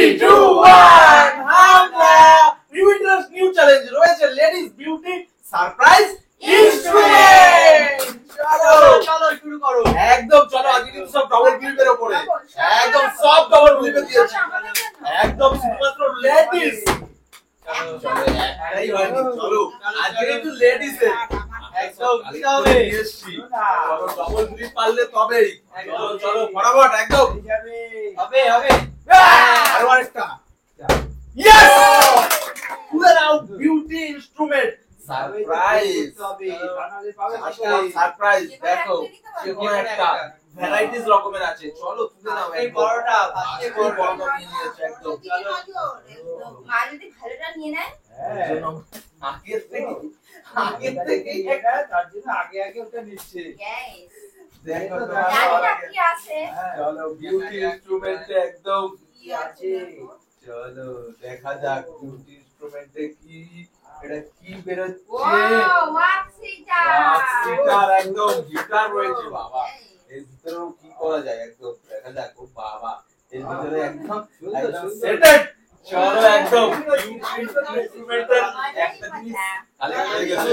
3, 2, 1 হামলা new interest new challenge রয়েছে ladies beauty surprise instrument চলো শুরু করো একদম চলো আজকে কিন্তু সব ডাবল ক্লিপের উপরে একদম সব ডাবল ক্লিপে দিয়েছি একদম শুধুমাত্র লেডিস চলো আজকে কিন্তু লেডিস একদম হবে এসছি ডাবল ক্লিপ পারলে তবেই চলো ফটাফট একদম হবে আরো আরেকটা ইয়েস পুরো নাও বিউটি ইনস্ট্রুমেন্ট সারপ্রাইজ সারপ্রাইজ দেখো যেকোনো একটা ভ্যারাইটিস রকমের আছে চলো তুলে নাও এই বড়টা আজকে বড়টা নিয়ে নিয়েছে একদম চলো মা যদি ভালোটা নিয়ে নেয় আগে থেকে এটা তার জন্য আগে ওটা নিচ্ছে দেখো জানি কি আছে চলো বিউটি ইনস্ট্রুমেন্টে একদম কি আছে চলো দেখা যাক বিউটি ইনস্ট্রুমেন্টে কি এটা কি বেরোচ্ছে ওয়াক্সিটার একদম গিটার রয়েছে বাবা এর ভিতরেও কি করা যায় একদম দেখা যাক ও বাবা এর ভিতরে একদম সেটেড চলো একদম ইনস্ট্রুমেন্টাল একটা জিনিস কালেক্ট হয়ে গেছে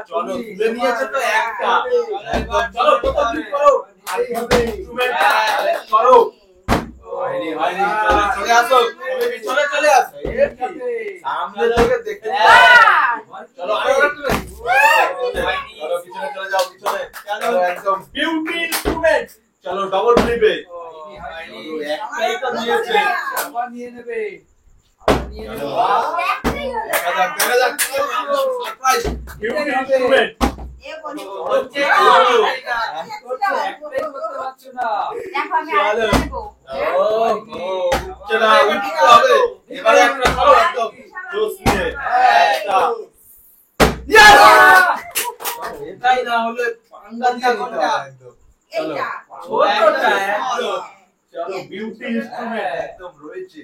চলো তুলে নিয়েছে তো একটা একদম চলো প্রথম ক্লিক করো আর ইনস্ট্রুমেন্ট কালেক্ট করো হয়নি চলে আসো তুমি পিছনে চলে আসো সামনে থেকে দেখতে চলো আরো একটা চলো পিছনে চলে যাও পিছনে চলো একদম বিউটি ইনস্ট্রুমেন্ট চলো ডাবল ক্লিপে একটাই তো নিয়েছে আবার নিয়ে নেবে দেখা যাক সারপ্রাইজ বিউটি ইনস্ট্রুমেন্ট এটাই না হলে পাঙ্গা দিয়ে নিতে হবে চলো বিউটি ইনস্ট্রুমেন্ট একদম রয়েছে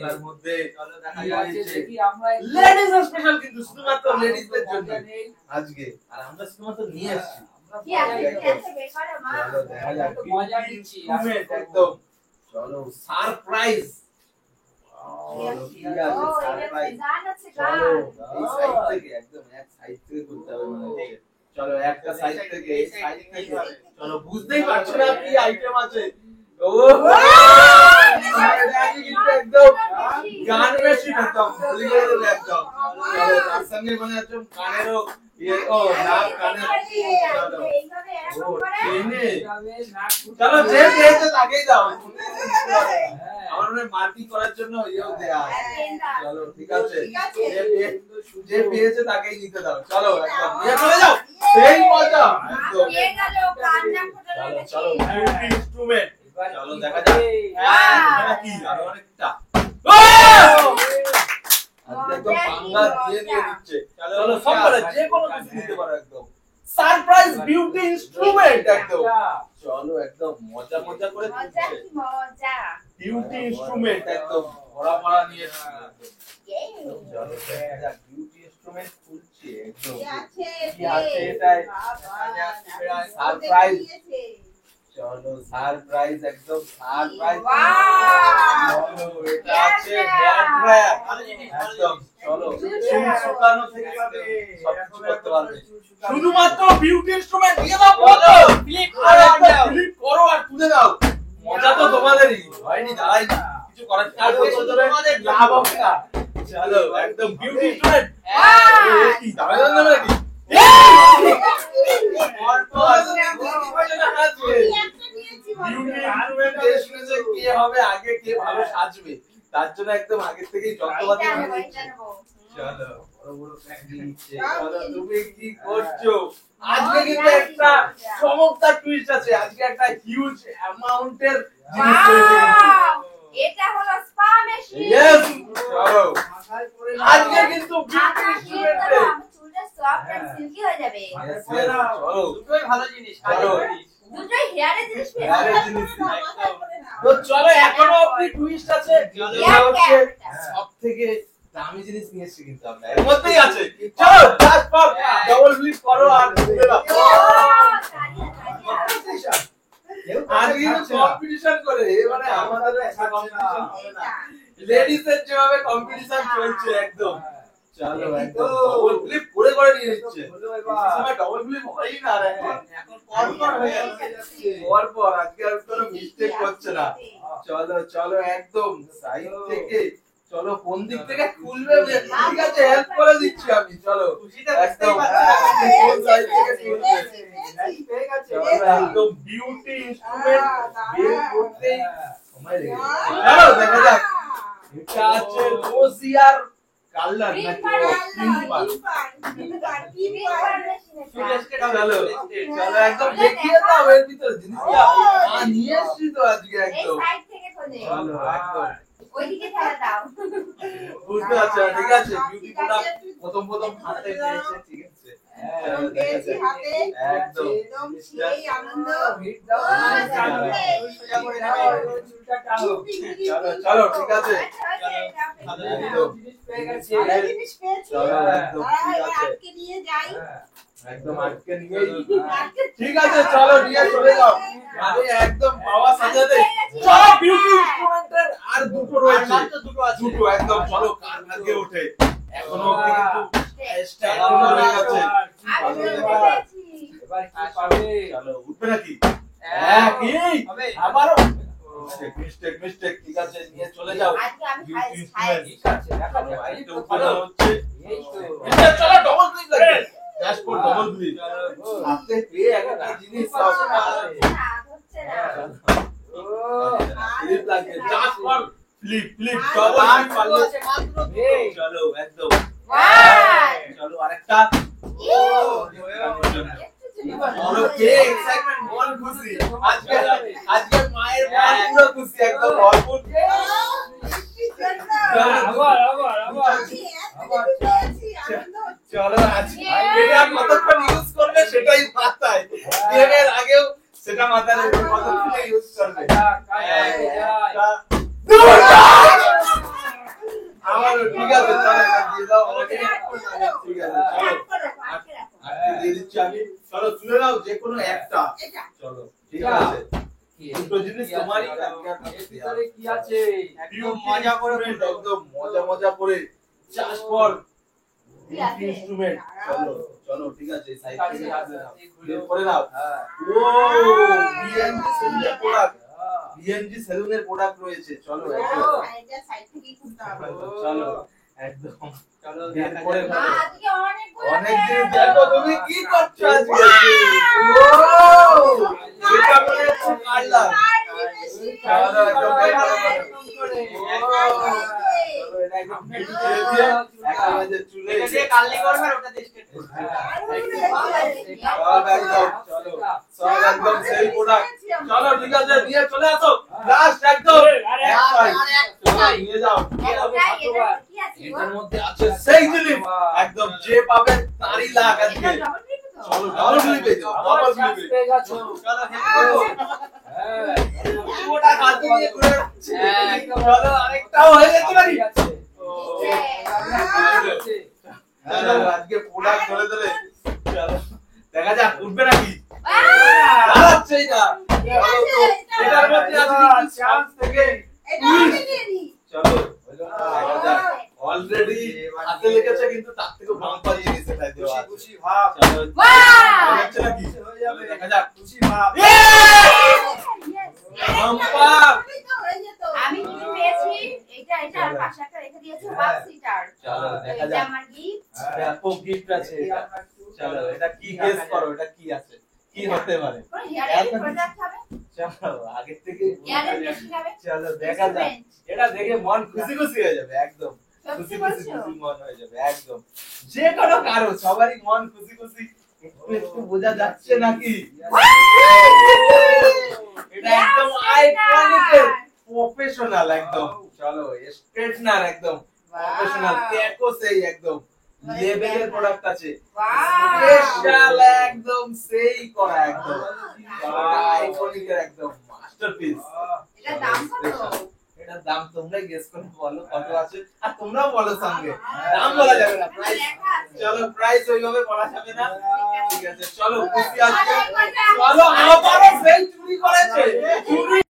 এর মধ্যে লেডিস স্পেশাল কিন্তু শুধুমাত্র লেডিসদের জন্য আজকে আর আমরা শুধুমাত্র নিয়ে আসছি মজা নিচ্ছি একদম চলো সারপ্রাইজ চলো একটা সাইড থেকে এই সাইড থেকে চলো বুঝতেই পারছো না কি আইটেম আছে ও একদম গান মেশিন একদম ভুলে গেলে একদম চলো তার সঙ্গে মানে একদম কানেরও ও নাক কানের চলো যে পেয়েছে তাকেই দাও আমার মনে মার্কি করার জন্য ইয়েও দেয়া চলো ঠিক আছে যে পেয়েছে তাকেই নিতে দাও চলো একদম নিয়ে চলে যাও সেই মজা একদম চলো বিউটি ইনস্ট্রুমেন্ট চলো দেখা যাক এটা কি আরো অনেকটা একদম পাঙ্গা দিয়ে দিচ্ছে চলো সব করে যে কোনো কিছু নিতে পারো একদম সারপ্রাইজ বিউটি ইনস্ট্রুমেন্ট একদম চলো একদম মজা করে দিচ্ছে মজা বিউটি ইনস্ট্রুমেন্ট একদম ভরা নিয়েছে চলো দেখা যাক বিউটি ইনস্ট্রুমেন্ট খুলছে একদম কি আছে এটাই সারপ্রাইজ চলো সারপ্রাইজ একদম সারপ্রাইজ চলো এটা আছে হেয়ার ড্রায়ার একদম চলো শুকানো থেকে সব করতে পারবে শুধুমাত্র বিউটি ইনস্ট্রুমেন্ট দিয়ে দাও বলো ক্লিক করো আর তুলে দাও মজা তো তোমাদেরই হয়নি দাঁড়াই কিছু করার তোমাদের লাভ হবে না চলো একদম বিউটি ইনস্ট্রুমেন্ট কি দাঁড়াই না নাকি কে হবে আগে কে ভালো সাজবে তার জন্য একদম আগে থেকেই যন্ত্রপাতি চলো তুমি কি করছো আজকে কিন্তু একটা চমৎকার টুইস্ট আছে আজকে একটা হিউজ অ্যামাউন্টের জিনিস রয়েছে এটা হলো স্পা মেশিন यस চলো আজকে কিন্তু বিউটি ইনস্ট্রুমেন্টে সফট এন্ড সিল্কি হয়ে যাবে চলো দুটোই ভালো জিনিস দুটোই হেয়ারের জিনিস তো চলো এখনো অবধি টুইস্ট আছে এটা হচ্ছে সবথেকে দামি জিনিস নিয়েছি কিন্তু আমরা এর মধ্যেই আছে চলো জাস্ট ফর ডাবল ক্লিক করো আর তুলে দাও আজকে কম্পিটিশন করে এবারে আমাদের একটা কম্পিটিশন হবে না, লেডিস এর যেভাবে কম্পিটিশন চলছে একদম। চলো একদম ডবল ফ্লিপ করে করে নিয়ে নিচ্ছে, সময় ডবল ফ্লিপ হয়ই না রে, এখন পরপর হয়ে যাচ্ছে, পরপর আজকে আর কোনো মিস্টেক করছে না। চলো চলো একদম সাইড থেকে, চলো কোন দিক থেকে খুলবে, ঠিক আছে হেল্প করে দিচ্ছি আমি। চলো একদম কোন সাইড থেকে খুলবে, চলো একদম বিউটি ইনস্ট্রুমেন্ট বের করতেই সময় লেগে যাবে। চলো দেখা যাক এটা আছে রোজিয়ার কালার নাকি চলো চলো একদম দেখিয়ে দাও এর ভিতরে জিনিসটা নিয়ে এসছি তো আজকে একদম। চলো একদম ওইদিকে ঠেলা দাও। বুঝতে পারছো, ঠিক আছে বিউটি প্রোডাক্ট প্রথম প্রথম হাতে পেয়েছে, ঠিক আছে একদম সেই আনন্দ চলো চলো ঠিক আছে চলো একদম ঠিক আছে নিয়ে যাই একদম আজকে নিয়ে ঠিক আছে চলো নিয়ে চলে যাও। আরে একদম বাবা সাজাতে চলো বিউটি ইনস্ট্রুমেন্টের আর দুটো রয়েছে, দুটো একদম চলো কার ভাগে ওঠে, এখনো অবধি কিন্তু স্ট্যান্ড হয়ে গেছে। এবার কি পাবে? চলো উঠবে নাকি? হ্যাঁ কি আবারও মিস্টেক মিস্টেক, ঠিক আছে নিয়ে চলে যাও আজকে আমি বিউটি খাই ইনস্ট্রুমেন্ট। ঠিক আছে দেখাবো ভাই, এটা তো উপরে ভালো হচ্ছে, এই তো এটা চলো ডবল ক্লিক লাগবে, ড্যাশবোর্ড ডবল ক্লিক হাতে পেয়ে একটা জিনিস সব হচ্ছে না। ও ক্লিক লাগবে, just for flip flip double click পারলে এই চলো একদম ওয়াও! চলো আরেকটা বড় কে এক্সাইটমেন্ট মন খুশি আজকে, আজকে মায়ের মন পুরো খুশি একদম ভরপুর। আবার আবার আবার চলো আজকে এটা কতক্ষণ ইউজ করবে সেটাই মাথায়, গেমের আগেও সেটা মাথায় রাখবে কতক্ষণ ইউজ করবে। আমার ঠিক আছে চলো এটা দিয়ে দাও আমাকে, ঠিক আছে চলো আজকে দিয়ে দিচ্ছি আমি। চলো তুলে নাও যে কোনো একটা, চলো ঠিক আছে দুটো জিনিস তোমারই ভিতরে কি আছে? একদম মজা করে একদম মজা মজা করে চাষ কর ইনস্ট্রুমেন্ট। চলো চলো ঠিক আছে সাইড থেকে বের করে নাও। ও বিএনজি সেলুনের প্রোডাক্ট, বিএনজি সেলুনের প্রোডাক্ট রয়েছে, চলো একদম চলো একদম চলো বের দেখা করে যাক। নাও। আজকে অনেকগুলো অনেক দিন দেখো তুমি কি করছো আজকে, ও এটা মনে হচ্ছে কাল্লা, চলো একদম বের করে নাও। চলো এটা একদম ফিট করে দিয়ে একেবারে যে চুলে এটা দিয়ে কালনি করবে আর ওটা দিয়ে স্ট্রেট করবে। সব একদম চলো সব একদম সেই প্রোডাক্ট। চলো ঠিক আছে নিয়ে চলে আসো লাস্ট একদম চলো নিয়ে যাও। কি আছে গো? এটার মধ্যে আছে সেই জিনিস একদম যে পাবে তারই লাখ আজকে। এটা double click তো? চলো ডাবল ক্লিপে যাও, আবার ডাবল চান্স ক্লিপে পেয়ে গেছো। চলো হ্যাঁ ওটা হাতে নিয়ে ঘুরে যাচ্ছে। একদম। চলো আরেকটাও হয়ে গেছে নাকি? ঠিক আছে। চলো আজকে প্রোডাক্ট ধরে ধরে চলো দেখা যাক উঠবে নাকি, বাহ! দাঁড়াচ্ছেই না। চলো তো এটার মধ্যে আছে কিন্তু চান্স থেকে চলো দেখা যাক। অলরেডি হাতে লেগেছে কিন্তু তার থেকে বাম্পার জিনিস এটা দেওয়া আছে। খুশি ভাব। চলো Wow! হচ্ছে নাকি হয়ে যাবে। দেখা যাক। খুশি ভাব। বাম্পার আমি কি পেয়েছি? এটা আর পাশে একটা রেখে দিয়েছি ওয়াক সিটার। চলো দেখা এটা যাক। আমার গিফট। দেখো গিফট আছে এটা। চলো এটা কি গেস করো, এটা কি আছে, কি হতে পারে। কোন হেয়ার প্রোডাক্ট হবে? চলো আগে থেকে হেয়ার মেশিন হবে? চলো দেখা যাক। এটা দেখে মন খুশি খুশি হয়ে যাবে একদম, খুশি সত্যি খুশি বলছো? খুশি মন হয়ে যাবে একদম। যে কোনো কারো সবারই মন খুশি খুশি একটু একটু বোঝা যাচ্ছে নাকি। এটা একদম আইকনিক প্রফেশনাল একদম। চলো স্ট্রেটনার একদম প্রফেশনাল টেকো সেই একদম লেভেলের প্রোডাক্ট আছে, স্পেশাল একদম সেই করা একদম আইকনিক একদম মাস্টারপিস। এটার দাম কত? এটার দাম তোমরাই গেস করে বলো কত আছে, আর তোমরাও বলো সঙ্গে, দাম বলা যাবে না, প্রাইস। চলো প্রাইস ওইভাবে বলা যাবে না, ঠিক আছে চলো খুশি আজকে। চলো আবারও সেই চুরি করেছে, চুরি